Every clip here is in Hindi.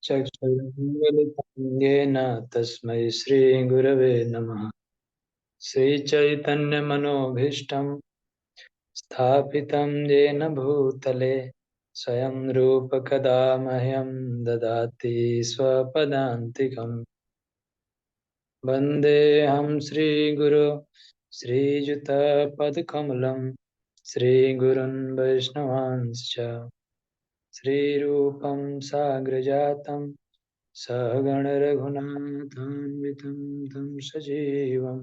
चक्षुरुन्मीलितं येन तस्मै श्रीगुरवे नमः। श्रीचैतन्यमनोभीष्टं स्थापितं येन भूतले स्वयं रूप कदा मह्यं ददाति स्वपदान्तिकम्। वन्देऽहं श्रीगुरो श्रीयुतपदकमलं श्रीगुरुन् वैष्णवांश्च श्रीरूपं साग्रजातं सहगण रघुनाथान्वितं तं सजीवं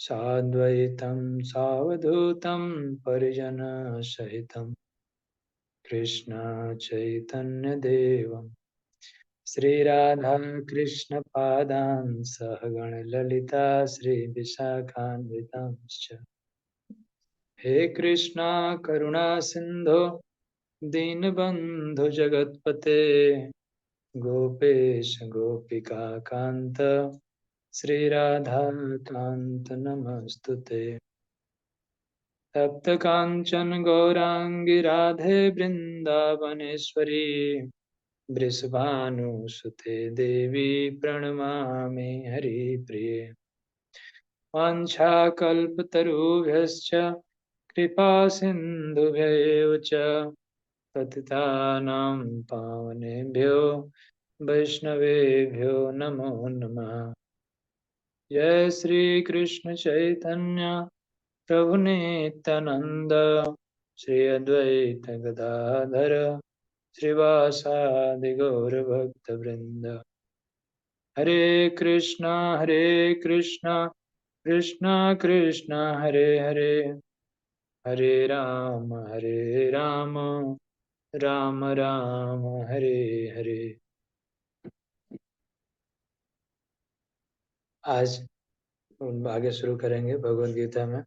साद्वैतं सावधूतं परिजनसहितं कृष्ण चैतन्यदेवं श्रीराधाकृष्णपादान् सहगण ललिता श्रीविशाखान्वितांश्च। हे कृष्णा करुणा सिन्धो दीनबन्धु जगत्पते गोपेश गोपिका कान्त श्रीराधाकान्त नमस्तुते। तप्त काञ्चन गौराङ्गी राधे वृन्दावनेश्वरी वृषभानुसुते देवी प्रणमामि हरिप्रिये। वाञ्छाकल्पतरुभ्यश्च कृपा सिन्धुभ्येव च पतितानां पावनेभ्यो वैष्णवेभ्यो नमो नमः। जय श्री कृष्ण चैतन्य प्रभु नित्यानंद श्री अद्वैत गदाधर श्रीवासादि गौर भक्त वृंद। हरे कृष्णा कृष्णा कृष्णा हरे हरे, हरे राम राम राम हरे हरे। आज आगे शुरू करेंगे भगवद गीता में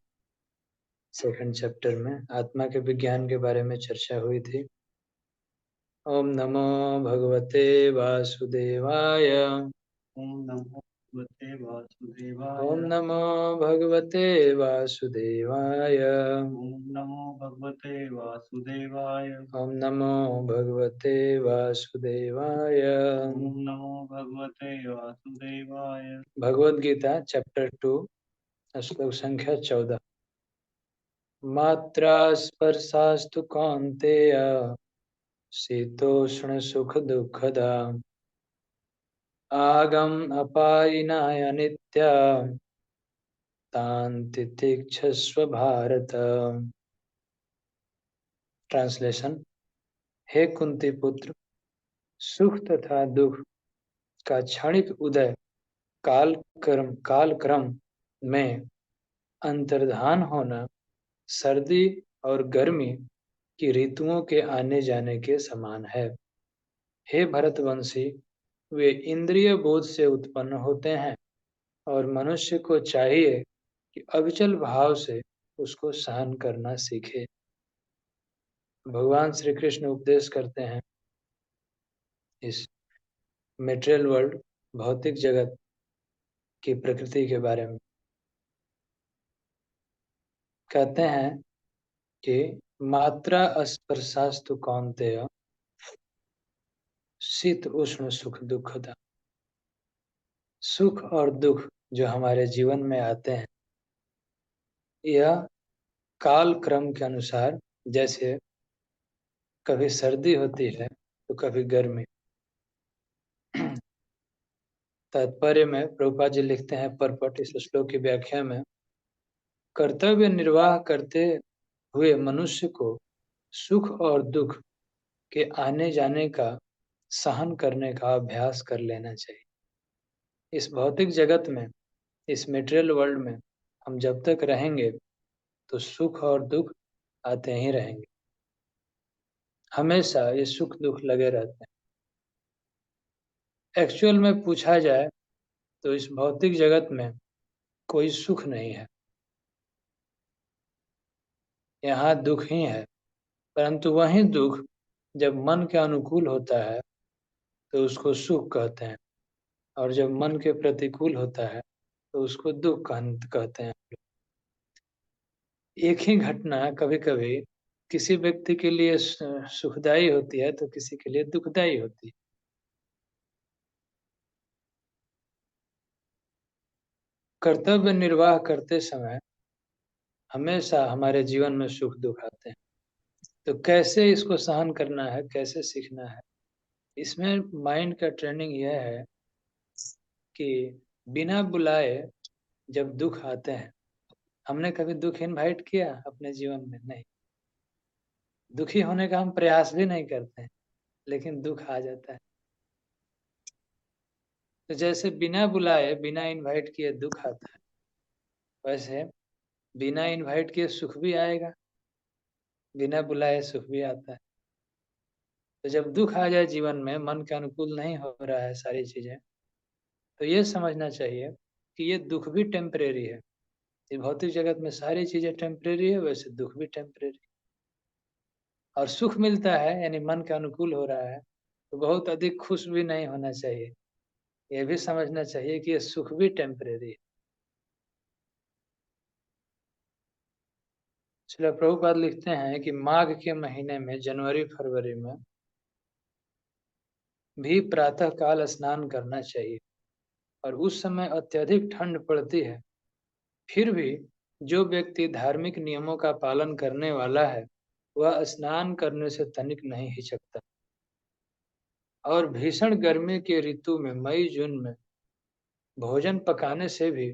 सेकंड चैप्टर में आत्मा के विज्ञान के बारे में चर्चा हुई थी। ओम नमो भगवते वासुदेवाय। ओम नमो भगवते वासुदेवाय। ओम नमो भगवते वासुदेवाय। ओम नमो भगवते वासुदेवाय। ओम नमो भगवते वासुदेवाय। ओम नमो भगवते वासुदेवाय। भगवद गीता चैप्टर 2 श्लोक संख्या 14। मात्रा स्पर्शास्तु कौन्तेय शीतोष्ण सुख दुःखदा आगम अपायिनाय नित्य तान् तितिक्षस्व भारत। ट्रांसलेशन। हे कुंती पुत्र, सुख तथा दुख का क्षणिक उदय काल क्रम में अंतर्धान होना सर्दी और गर्मी की ऋतुओं के आने जाने के समान है। हे भरतवंशी, वे इंद्रिय बोध से उत्पन्न होते हैं और मनुष्य को चाहिए कि अविचल भाव से उसको सहन करना सीखे। भगवान श्री कृष्ण उपदेश करते हैं इस मेटेरियल वर्ल्ड, भौतिक जगत की प्रकृति के बारे में। कहते हैं कि मात्रा स्पर्शास्तु कौन्तेय शीत उष्ण सुख दुखदा। सुख और दुख जो हमारे जीवन में आते हैं, यह काल क्रम के अनुसार, जैसे कभी सर्दी होती है तो कभी गर्मी। तात्पर्य में प्रभुपाद जी लिखते हैं परपट इस श्लोक की व्याख्या में, कर्तव्य निर्वाह करते हुए मनुष्य को सुख और दुख के आने जाने का सहन करने का अभ्यास कर लेना चाहिए। इस भौतिक जगत में, इस मेटेरियल वर्ल्ड में हम जब तक रहेंगे तो सुख और दुख आते ही रहेंगे। हमेशा ये सुख दुख लगे रहते हैं। एक्चुअल में पूछा जाए तो इस भौतिक जगत में कोई सुख नहीं है, यहाँ दुख ही है। परंतु वही दुख जब मन के अनुकूल होता है तो उसको सुख कहते हैं, और जब मन के प्रतिकूल होता है तो उसको दुख कहते हैं। एक ही घटना कभी कभी किसी व्यक्ति के लिए सुखदायी होती है तो किसी के लिए दुखदायी होती है। कर्तव्य निर्वाह करते समय हमेशा हमारे जीवन में सुख दुख आते हैं। तो कैसे इसको सहन करना है, कैसे सीखना है, इसमें माइंड का ट्रेनिंग यह है कि बिना बुलाए जब दुख आते हैं, हमने कभी दुख इनवाइट किया अपने जीवन में? नहीं। दुखी होने का हम प्रयास भी नहीं करते हैं, लेकिन दुख आ जाता है। तो जैसे बिना बुलाए बिना इनवाइट किए दुख आता है, वैसे बिना इनवाइट किए सुख भी आएगा, बिना बुलाए सुख भी आता है। तो जब दुख आ जाए जीवन में, मन के अनुकूल नहीं हो रहा है सारी चीजें, तो ये समझना चाहिए कि ये दुख भी टेम्परेरी है। इस भौतिक जगत में सारी चीजें टेम्परेरी है, वैसे दुख भी टेम्परेरी। और सुख मिलता है यानी मन के अनुकूल हो रहा है, तो बहुत अधिक खुश भी नहीं होना चाहिए। ये भी समझना चाहिए कि ये सुख भी टेम्परेरी है। श्रील प्रभुपाद लिखते हैं कि माघ के महीने में, जनवरी फरवरी में भी प्रातः काल स्नान करना चाहिए, और उस समय अत्यधिक ठंड पड़ती है। फिर भी जो व्यक्ति धार्मिक नियमों का पालन करने वाला है, वह स्नान करने से तनिक नहीं हिचकता। और भीषण गर्मी के ऋतु में, मई जून में भोजन पकाने से भी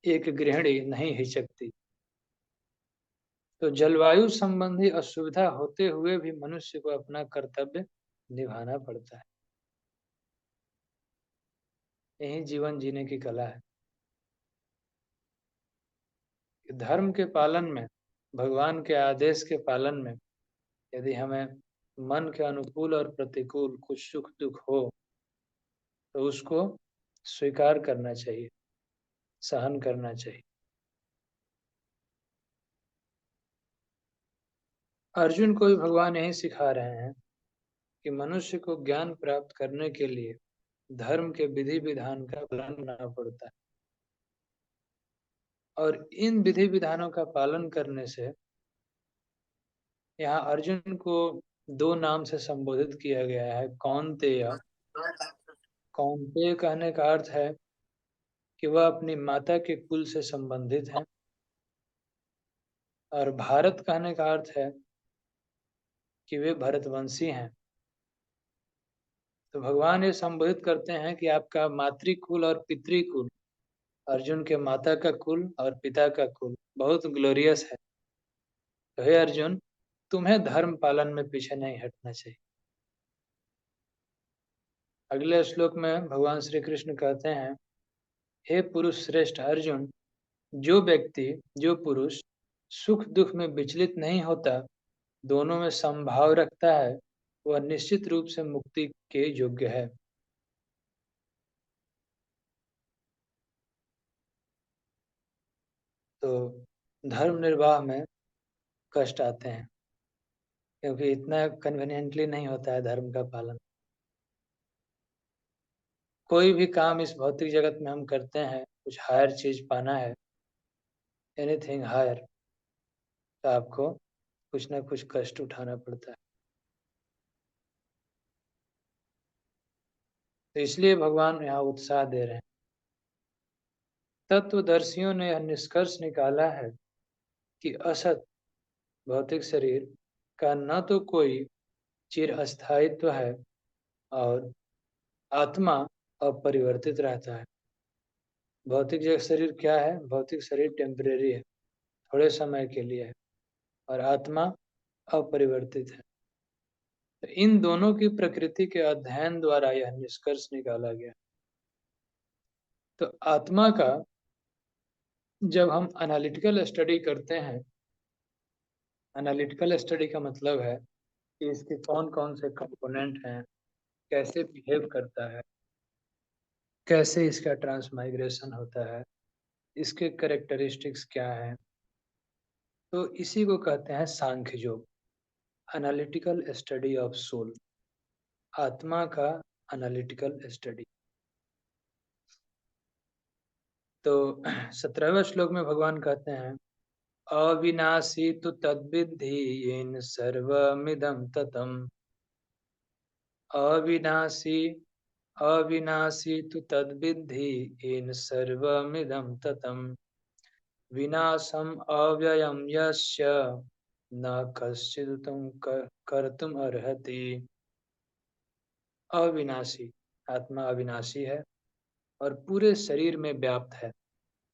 एक गृहिणी नहीं हिचकती। तो जलवायु संबंधी असुविधा होते हुए भी मनुष्य को अपना कर्तव्य निभाना पड़ता है। यही जीवन जीने की कला है। धर्म के पालन में, भगवान के आदेश के पालन में, यदि हमें मन के अनुकूल और प्रतिकूल कुछ सुख दुख हो, तो उसको स्वीकार करना चाहिए, सहन करना चाहिए। अर्जुन को भी भगवान यही सिखा रहे हैं कि मनुष्य को ज्ञान प्राप्त करने के लिए धर्म के विधि विधान का पालन करना पड़ता है, और इन विधि विधानों का पालन करने से, यहाँ अर्जुन को दो नाम से संबोधित किया गया है, कौन्तेय। कौन्तेय कहने का अर्थ है कि वह अपनी माता के कुल से संबंधित हैं, और भारत कहने का अर्थ है कि वे भरतवंशी हैं। तो भगवान ये संबोधित करते हैं कि आपका मातृकुल और पितृकुल, अर्जुन के माता का कुल और पिता का कुल बहुत ग्लोरियस है। तो हे अर्जुन, तुम्हें धर्म पालन में पीछे नहीं हटना चाहिए। अगले श्लोक में भगवान श्री कृष्ण कहते हैं, हे पुरुष श्रेष्ठ अर्जुन, जो व्यक्ति, जो पुरुष सुख दुख में विचलित नहीं होता, दोनों में समभाव रखता है, वह निश्चित रूप से मुक्ति के योग्य है। तो धर्म निर्वाह में कष्ट आते हैं, क्योंकि इतना कन्वीनियंटली नहीं होता है धर्म का पालन। कोई भी काम इस भौतिक जगत में हम करते हैं, कुछ हायर चीज पाना है, एनीथिंग हायर, तो आपको कुछ ना कुछ कष्ट उठाना पड़ता है। तो इसलिए भगवान यहाँ उत्साह दे रहे हैं। तत्वदर्शियों ने यह निष्कर्ष निकाला है कि असत, भौतिक शरीर का न तो कोई चिर अस्थायित्व है, और आत्मा अपरिवर्तित रहता है। भौतिक शरीर क्या है? भौतिक शरीर टेम्परेरी है, थोड़े समय के लिए है, और आत्मा अपरिवर्तित है। तो इन दोनों की प्रकृति के अध्ययन द्वारा यह निष्कर्ष निकाला गया। तो आत्मा का जब हम एनालिटिकल स्टडी करते हैं, एनालिटिकल स्टडी का मतलब है कि इसके कौन कौन से कंपोनेंट हैं, कैसे बिहेव करता है, कैसे इसका ट्रांसमाइग्रेशन होता है, इसके कैरेक्टरिस्टिक्स क्या हैं, तो इसी को कहते हैं सांख्य योग, एनालिटिकल स्टडी ऑफ सोल, आत्मा का एनालिटिकल स्टडी। तो 17वें श्लोक में भगवान कहते हैं, अविनाशी तु तद्विद्धि येन सर्वमिदं ततम्। अविनाशी अविनाशी तु तद्विद्धि येन सर्वमिदं ततम् विनाशम अव्ययम यस्य न कश्चिदुतं कर्तुम अर्हति। अविनाशी, आत्मा अविनाशी है और पूरे शरीर में व्याप्त है।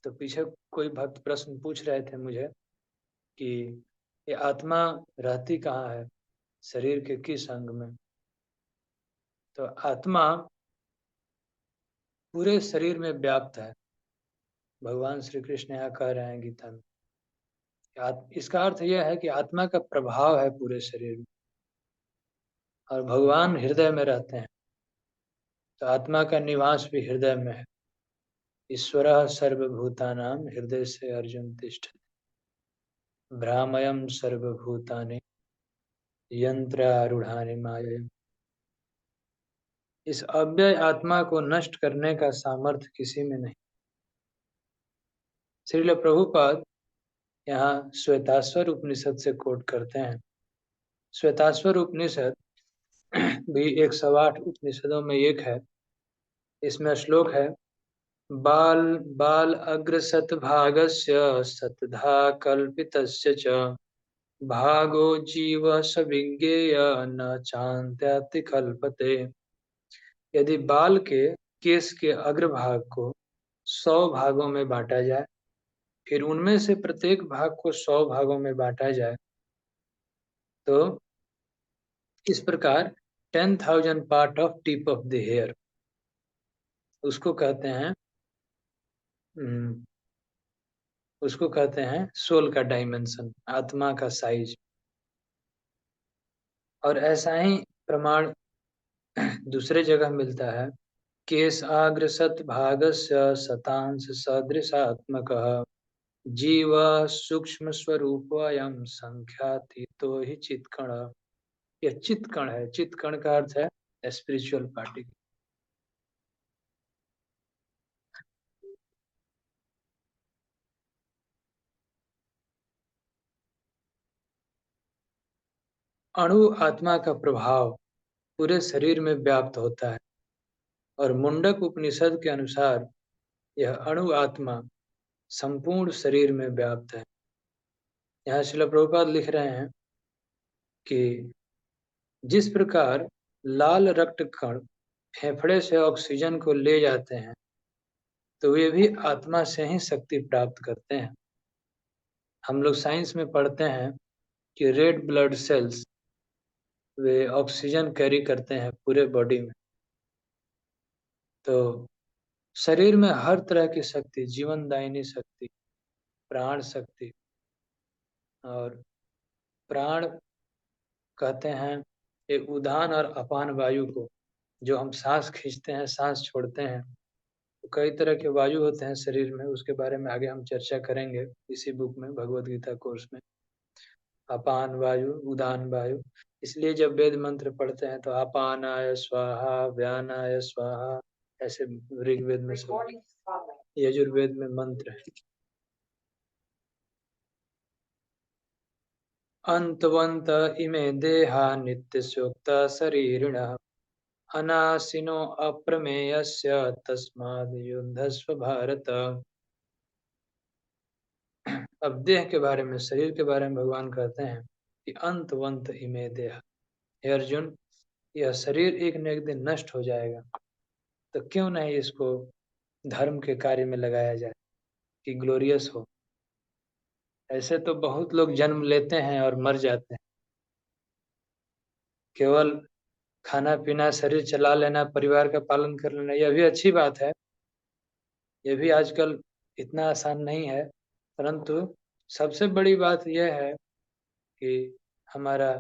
तो पीछे कोई भक्त प्रश्न पूछ रहे थे मुझे कि ये आत्मा रहती कहाँ है, शरीर के किस अंग में। तो आत्मा पूरे शरीर में व्याप्त है। भगवान श्री कृष्ण यहाँ कह रहे हैं गीता में। इसका अर्थ यह है कि आत्मा का प्रभाव है पूरे शरीर में और भगवान हृदय में रहते हैं। तो आत्मा का निवास भी हृदय में है। ईश्वरः सर्वभूतानां हृदय से अर्जुन तिष्ठति भ्रामयम् सर्वभूतानि यंत्रारूढ़ानि मायया। इस अव्यय आत्मा को नष्ट करने का सामर्थ्य किसी में नहीं। श्रील प्रभुपाद यहाँ श्वेताश्वर उपनिषद से कोट करते हैं। श्वेताश्वर उपनिषद भी 108 उपनिषदों में एक है। इसमें श्लोक है, बाल बाल अग्रसत भागस्य सतधा कल्पितस्य च भागो जीव सविज्ञेय न चान्त्याति कल्पते। यदि बाल के केस के अग्रभाग को 100 भागों में बांटा जाए, फिर उनमें से प्रत्येक भाग को 100 भागों में बांटा जाए, तो इस प्रकार 10,000 part of tip of the hair, उसको कहते हैं उसको कहते हैं सोल का डायमेंशन, आत्मा का साइज। और ऐसा ही प्रमाण दूसरे जगह मिलता है। केस आग्रसत भागस्य शतांश सदृशात्मकः जीव सूक्ष्म स्वरूपयं संख्यातीतो हि चित्कण। यह चित्कण है। चित्कण का अर्थ है स्पिरिचुअल पार्टिकल। अणु आत्मा का प्रभाव पूरे शरीर में व्याप्त होता है और मुंडक उपनिषद के अनुसार यह अणु आत्मा संपूर्ण शरीर में व्याप्त है। यहाँ श्रील प्रभुपाद लिख रहे हैं कि जिस प्रकार लाल रक्त कण फेफड़े से ऑक्सीजन को ले जाते हैं, तो वे भी आत्मा से ही शक्ति प्राप्त करते हैं। हम लोग साइंस में पढ़ते हैं कि रेड ब्लड सेल्स वे ऑक्सीजन कैरी करते हैं पूरे बॉडी में। तो शरीर में हर तरह की शक्ति, जीवनदायिनी शक्ति, प्राण शक्ति, और प्राण कहते हैं एक उदान और अपान वायु को, जो हम सांस खींचते हैं, सांस छोड़ते हैं। तो कई तरह के वायु होते हैं शरीर में, उसके बारे में आगे हम चर्चा करेंगे इसी बुक में, भगवत गीता कोर्स में। अपान वायु, उदान वायु। इसलिए जब वेद मंत्र पढ़ते हैं तो अपानाय स्वाहा, व्यानाय स्वाहा, ऐसे ऋग्वेद में सब, यजुर्वेद में मंत्र है। अंतवंत इमे देहा नित्यस्योक्ता शरीरिणः अनाशिनो अप्रमेयस्य तस्माद् युद्धस्व भारत। अब देह के बारे में, शरीर के बारे में भगवान कहते हैं कि अंतवंत इमे देह, हे अर्जुन, यह शरीर एक न एक दिन नष्ट हो जाएगा, तो क्यों नहीं इसको धर्म के कार्य में लगाया जाए कि ग्लोरियस हो। ऐसे तो बहुत लोग जन्म लेते हैं और मर जाते हैं, केवल खाना पीना, शरीर चला लेना, परिवार का पालन कर लेना, यह भी अच्छी बात है। यह भी आजकल इतना आसान नहीं है, परंतु सबसे बड़ी बात यह है कि हमारा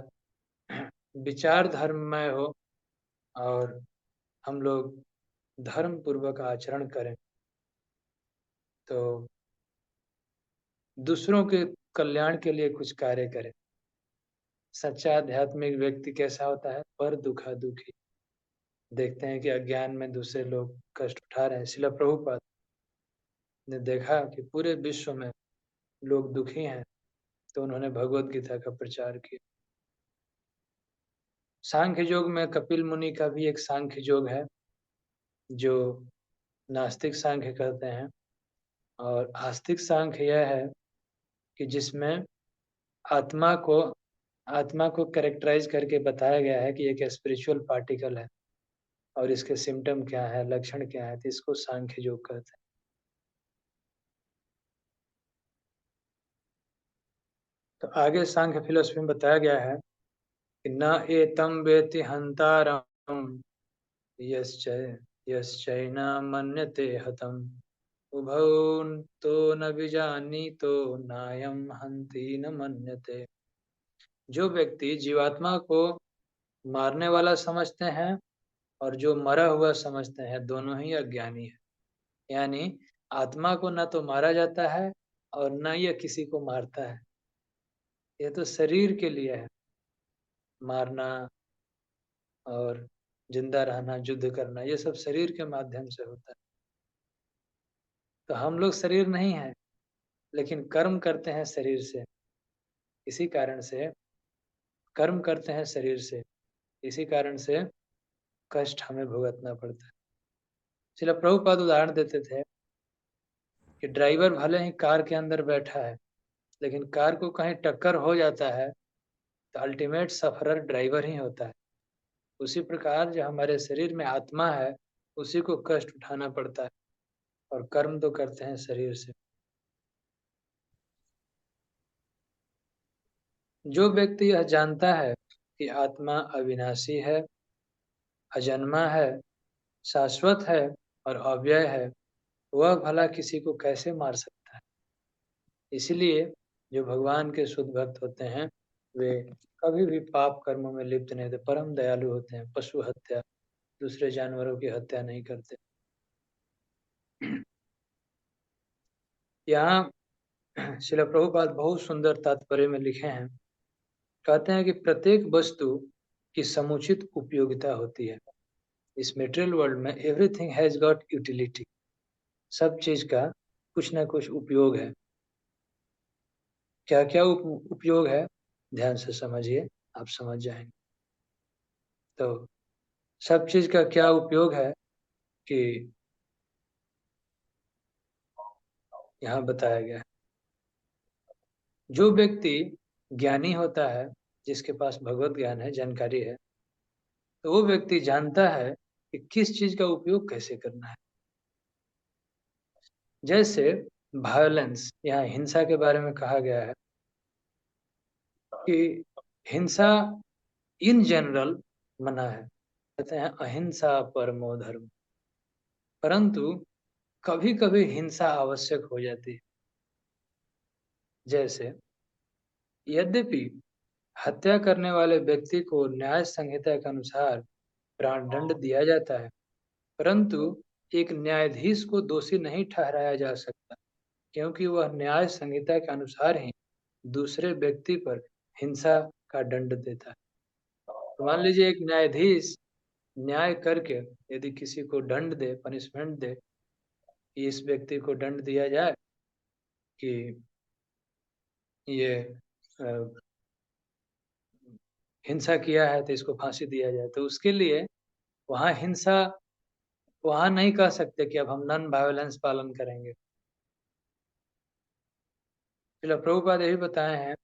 विचार धर्ममय हो और हम लोग धर्म पूर्वक आचरण करें, तो दूसरों के कल्याण के लिए कुछ कार्य करें। सच्चा आध्यात्मिक व्यक्ति कैसा होता है? पर दुखा दुखी। देखते हैं कि अज्ञान में दूसरे लोग कष्ट उठा रहे हैं। शिला प्रभुपाद ने देखा कि पूरे विश्व में लोग दुखी हैं, तो उन्होंने भगवत गीता का प्रचार किया। सांख्य योग में कपिल मुनि का भी एक सांख्य योग है, जो नास्तिक सांख्य कहते हैं, और आस्तिक सांख्य यह है कि जिसमें आत्मा को आत्मा को कैरेक्टराइज करके बताया गया है कि एक स्पिरिचुअल पार्टिकल है और इसके सिम्टम क्या है, लक्षण क्या है, तो इसको सांख्य योग कहते हैं। तो आगे सांख्य फिलोसफी में बताया गया है कि न एतम वेति हंतारम यश्चैना मन्यते हतम उभौ तो न विजानीतो नायम हंति न मन्यते। जो व्यक्ति जीवात्मा को मारने वाला समझते हैं और जो मरा हुआ समझते हैं, दोनों ही अज्ञानी है। यानी आत्मा को न तो मारा जाता है और न यह किसी को मारता है। यह तो शरीर के लिए है, मारना और जिंदा रहना, युद्ध करना, ये सब शरीर के माध्यम से होता है। तो हम लोग शरीर नहीं है, लेकिन कर्म करते हैं शरीर से। इसी कारण से कर्म करते हैं शरीर से, इसी कारण से कष्ट हमें भुगतना पड़ता है। इसलिए प्रभुपाद उदाहरण देते थे कि ड्राइवर भले ही कार के अंदर बैठा है, लेकिन कार को कहीं टक्कर हो जाता है तो अल्टीमेट सफरर ड्राइवर ही होता है। उसी प्रकार जो हमारे शरीर में आत्मा है, उसी को कष्ट उठाना पड़ता है, और कर्म तो करते हैं शरीर से। जो व्यक्ति यह जानता है कि आत्मा अविनाशी है, अजन्मा है, शाश्वत है और अव्यय है, वह भला किसी को कैसे मार सकता है। इसलिए जो भगवान के शुद्ध भक्त होते हैं, वे कभी भी पाप कर्मों में लिप्त नहीं होते, परम दयालु होते हैं, पशु हत्या, दूसरे जानवरों की हत्या नहीं करते। यहाँ श्रील प्रभुपाद बहुत सुंदर तात्पर्य में लिखे हैं। कहते हैं कि प्रत्येक वस्तु की समुचित उपयोगिता होती है। इस मेटेरियल वर्ल्ड में एवरीथिंग हैज गॉट यूटिलिटी। सब चीज का कुछ ना कुछ उपयोग है। क्या क्या उपयोग है, ध्यान से समझिए, आप समझ जाएंगे। तो सब चीज का क्या उपयोग है कि यहाँ बताया गया है। जो व्यक्ति ज्ञानी होता है, जिसके पास भगवत ज्ञान है, जानकारी है, तो वो व्यक्ति जानता है कि किस चीज का उपयोग कैसे करना है। जैसे वायलेंस, यहाँ हिंसा के बारे में कहा गया है कि हिंसा इन जनरल मना है। कहते हैं अहिंसा परमो धर्म, परंतु कभी कभी हिंसा आवश्यक हो जाती है। जैसे यद्यपि हत्या करने वाले व्यक्ति को न्याय संहिता के अनुसार प्राण दंड दिया जाता है, परंतु एक न्यायाधीश को दोषी नहीं ठहराया जा सकता, क्योंकि वह न्याय संहिता के अनुसार ही दूसरे व्यक्ति पर हिंसा का दंड देता है। तो मान लीजिए एक न्यायाधीश न्याय करके यदि किसी को दंड दे, पनिशमेंट दे कि इस व्यक्ति को दंड दिया जाए कि ये हिंसा किया है तो इसको फांसी दिया जाए, तो उसके लिए वहाँ हिंसा, वहाँ नहीं कह सकते कि अब हम नॉन वायलेंस पालन करेंगे। फिर प्रभुपाद यही बताए हैं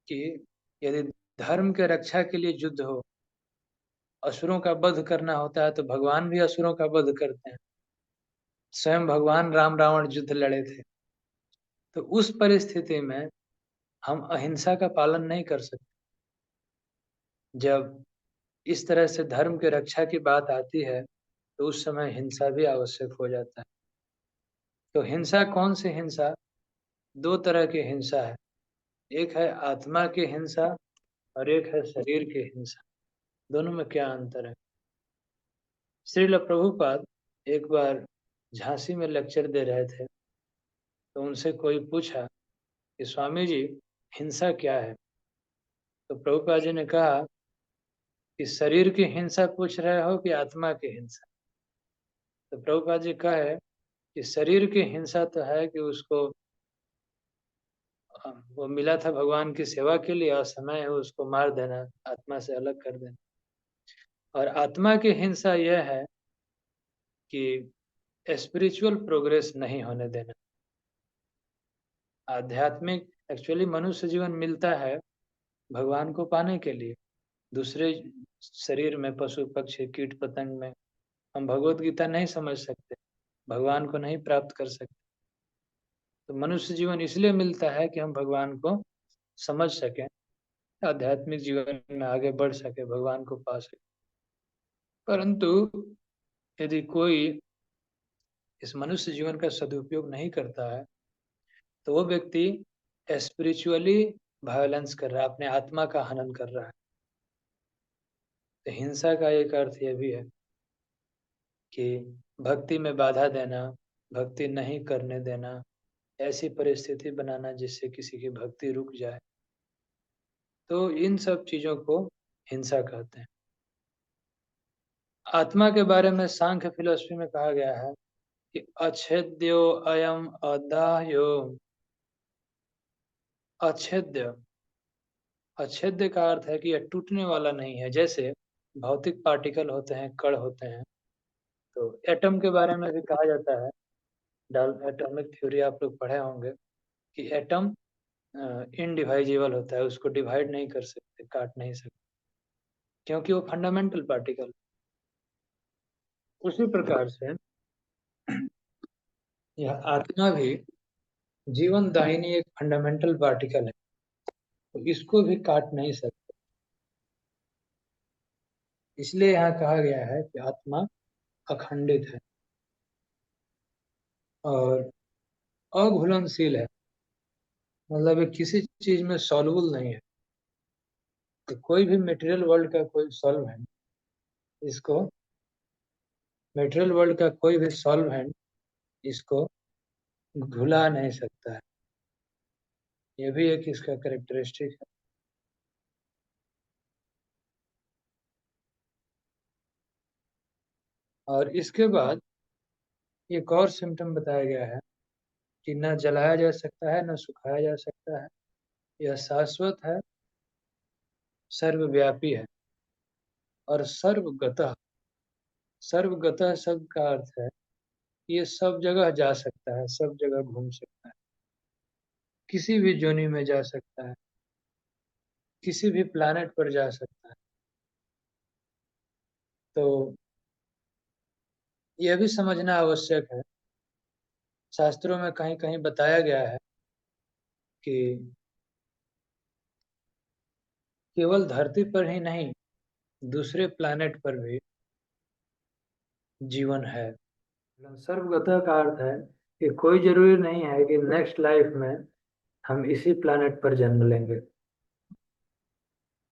कि यदि धर्म के रक्षा के लिए युद्ध हो, असुरों का वध करना होता है, तो भगवान भी असुरों का वध करते हैं। स्वयं भगवान राम रावण युद्ध लड़े थे। तो उस परिस्थिति में हम अहिंसा का पालन नहीं कर सकते। जब इस तरह से धर्म के रक्षा की बात आती है, तो उस समय हिंसा भी आवश्यक हो जाता है। तो हिंसा कौन सी हिंसा? दो तरह की हिंसा है। एक है आत्मा की हिंसा और एक है शरीर की हिंसा। दोनों में क्या अंतर है? श्रील प्रभुपाद एक बार झांसी में लेक्चर दे रहे थे, तो उनसे कोई पूछा कि स्वामी जी, हिंसा क्या है? तो प्रभुपाद जी ने कहा कि शरीर की हिंसा पूछ रहे हो कि आत्मा की हिंसा? तो प्रभुपाद जी कहे कि शरीर की हिंसा तो है कि उसको वो मिला था भगवान की सेवा के लिए, असमय है उसको मार देना, आत्मा से अलग कर देना। और आत्मा की हिंसा यह है कि स्पिरिचुअल प्रोग्रेस नहीं होने देना। आध्यात्मिक एक्चुअली मनुष्य जीवन मिलता है भगवान को पाने के लिए। दूसरे शरीर में पशु पक्षी कीट पतंग में हम भगवत गीता नहीं समझ सकते, भगवान को नहीं प्राप्त कर सकते। तो मनुष्य जीवन इसलिए मिलता है कि हम भगवान को समझ सकें, आध्यात्मिक जीवन में आगे बढ़ सके, भगवान को पा सके। परंतु यदि कोई इस मनुष्य जीवन का सदुपयोग नहीं करता है तो वो व्यक्ति स्पिरिचुअली वायलेंस कर रहा है, अपने आत्मा का हनन कर रहा है। तो हिंसा का एक अर्थ यह भी है कि भक्ति में बाधा देना, भक्ति नहीं करने देना, ऐसी परिस्थिति बनाना जिससे किसी की भक्ति रुक जाए। तो इन सब चीजों को हिंसा कहते हैं। आत्मा के बारे में सांख्य फिलोसफी में कहा गया है कि अच्छेद्यो अयम अदाह्यो। अच्छेद्य, अच्छेद्य का अर्थ है कि यह टूटने वाला नहीं है। जैसे भौतिक पार्टिकल होते हैं, कण होते हैं, तो एटम के बारे में भी कहा जाता है, एटॉमिक थ्योरी आप लोग पढ़े होंगे कि एटम इनडिवाइजेबल होता है, उसको डिवाइड नहीं कर सकते, काट नहीं सकते, क्योंकि वो फंडामेंटल पार्टिकल। उसी प्रकार से यह आत्मा भी जीवन दायिनी एक फंडामेंटल पार्टिकल है, तो इसको भी काट नहीं सकते। इसलिए यहाँ कहा गया है कि आत्मा अखंडित है और अघुलनशील है, मतलब ये किसी चीज में सॉल्युबल नहीं है। तो कोई भी मटेरियल वर्ल्ड का कोई सॉल्वेंट इसको, मटेरियल वर्ल्ड का कोई भी सॉल्वेंट इसको घुला नहीं सकता है। ये भी एक इसका कैरेक्टरिस्टिक है। और इसके बाद एक और सिम्टम बताया गया है कि न जलाया जा सकता है, न सुखाया जा सकता है, यह शाश्वत है, सर्वव्यापी है और सर्वगतः। सर्वगतः शब्द का अर्थ है ये सब जगह जा सकता है, सब जगह घूम सकता है, किसी भी जोनी में जा सकता है, किसी भी प्लैनेट पर जा सकता है। तो यह भी समझना आवश्यक है, शास्त्रों में कहीं कहीं बताया गया है कि केवल धरती पर ही नहीं, दूसरे प्लैनेट पर भी जीवन है। सर्वगतः का अर्थ है कि कोई जरूरी नहीं है कि नेक्स्ट लाइफ में हम इसी प्लैनेट पर जन्म लेंगे,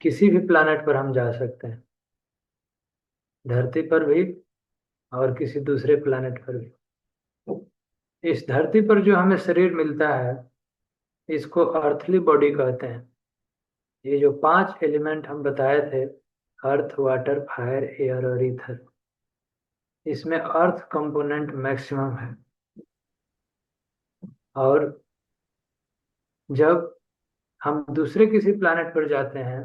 किसी भी प्लैनेट पर हम जा सकते हैं, धरती पर भी और किसी दूसरे प्लैनेट पर भी। इस धरती पर जो हमें शरीर मिलता है इसको अर्थली बॉडी कहते हैं। ये जो 5 एलिमेंट हम बताए थे, अर्थ, वाटर, फायर, एयर और ईथर, इसमें अर्थ कंपोनेंट मैक्सिमम है। और जब हम दूसरे किसी प्लैनेट पर जाते हैं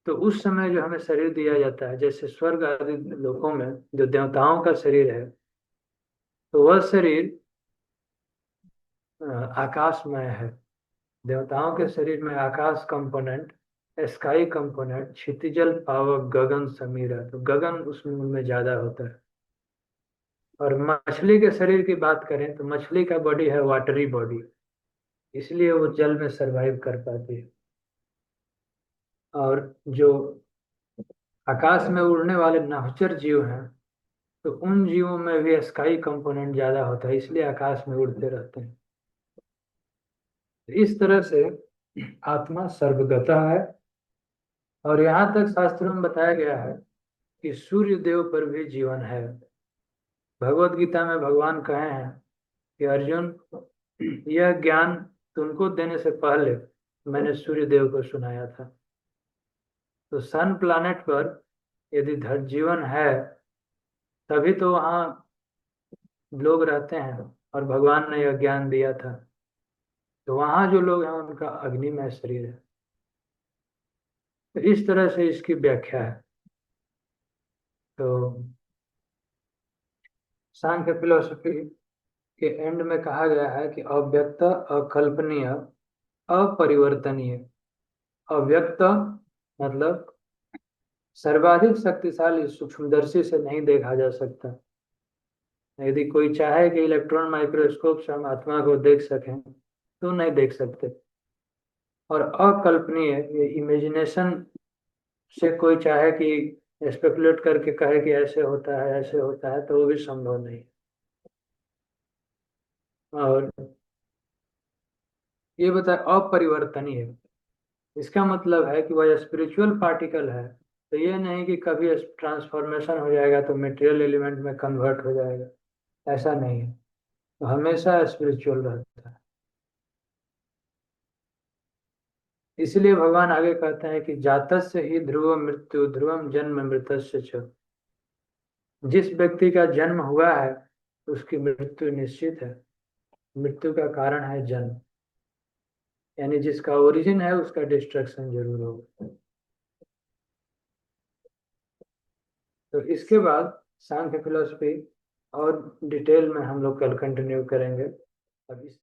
तो उस समय जो हमें शरीर दिया जाता है, जैसे स्वर्ग आदि लोकों में जो देवताओं का शरीर है, तो वह शरीर आकाशमय है। देवताओं के शरीर में आकाश कंपोनेंट, स्काई कंपोनेंट, क्षितिजल पावक गगन समीरा, तो गगन उसमें उनमें ज्यादा होता है। और मछली के शरीर की बात करें तो मछली का बॉडी है वाटरी बॉडी, इसलिए वो जल में सरवाइव कर पाती है। और जो आकाश में उड़ने वाले नभचर जीव हैं, तो उन जीवों में भी स्काई कंपोनेंट ज्यादा होता है, इसलिए आकाश में उड़ते रहते हैं। इस तरह से आत्मा सर्वगता है। और यहाँ तक शास्त्रों में बताया गया है कि सूर्य देव पर भी जीवन है। भगवत गीता में भगवान कहे हैं कि अर्जुन, यह ज्ञान तुमको देने से पहले मैंने सूर्य देव को सुनाया था। तो सन प्लैनेट पर यदि जीवन है तभी तो वहाँ लोग रहते हैं और भगवान ने यह ज्ञान दिया था। तो वहाँ जो लोग हैं उनका अग्निमय शरीर है। तो इस तरह से इसकी व्याख्या है। तो सांख्य फिलोसफी के एंड में कहा गया है कि अव्यक्त, अकल्पनीय, अपरिवर्तनीय। अव्यक्त मतलब सर्वाधिक शक्तिशाली, सूक्ष्मदर्शी से नहीं देखा जा सकता। यदि कोई चाहे कि इलेक्ट्रॉन माइक्रोस्कोप से हम आत्मा को देख सकें तो नहीं देख सकते। और अकल्पनीय, ये इमेजिनेशन से कोई चाहे कि स्पेकुलेट करके कहे कि ऐसे होता है ऐसे होता है, तो वो भी संभव नहीं। और ये बताए अपरिवर्तनीय, इसका मतलब है कि वह स्पिरिचुअल पार्टिकल है, तो ये नहीं कि कभी ट्रांसफॉर्मेशन हो जाएगा तो मटेरियल एलिमेंट में कन्वर्ट हो जाएगा, ऐसा नहीं है। तो हमेशा स्पिरिचुअल रहता है। इसलिए भगवान आगे कहते हैं कि जातस्य ही ध्रुव मृत्यु ध्रुवम जन्म मृतस्य च। जिस व्यक्ति का जन्म हुआ है उसकी मृत्यु निश्चित है। मृत्यु का कारण है जन्म, यानी जिसका ओरिजिन है उसका डिस्ट्रक्शन जरूर होगा। तो इसके बाद सांख्य फिलोसफी और डिटेल में हम लोग कल कंटिन्यू करेंगे। अब इस